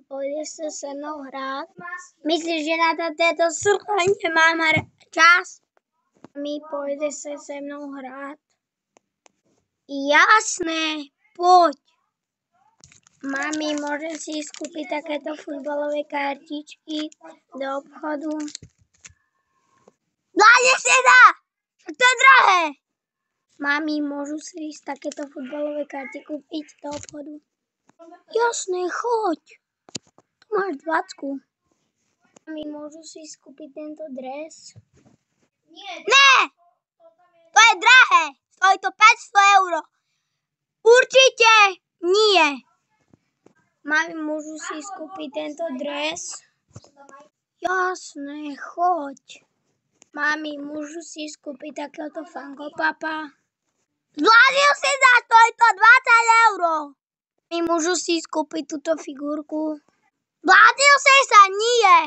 Pôjdeš se se mnou hrát? Myslíš, že na této sranje mám čas? Mami, pôjdeš se mnou hrát? Jasné, poď. Mami, môžem si skúpiť takéto futbalové kartičky do obchodu? Vládne si dá! To je drahé! Mami, môžu si ísť takéto futbalové karty kúpiť do obchodu? Jasné, choď. Tu máš 20. Mami, môžu si skúpiť tento dres? Ne! To je drahé! Stojí to 500 €. Určite nie! Mami, môžu si skúpiť tento dres? Jasné, choď. Mami, môžu si skúpiť takéhoto Funko Papa? Zvládil si za stojí to 20 €. Mami, môžu si skúpiť túto figurku? Zvládil si sa? Nie!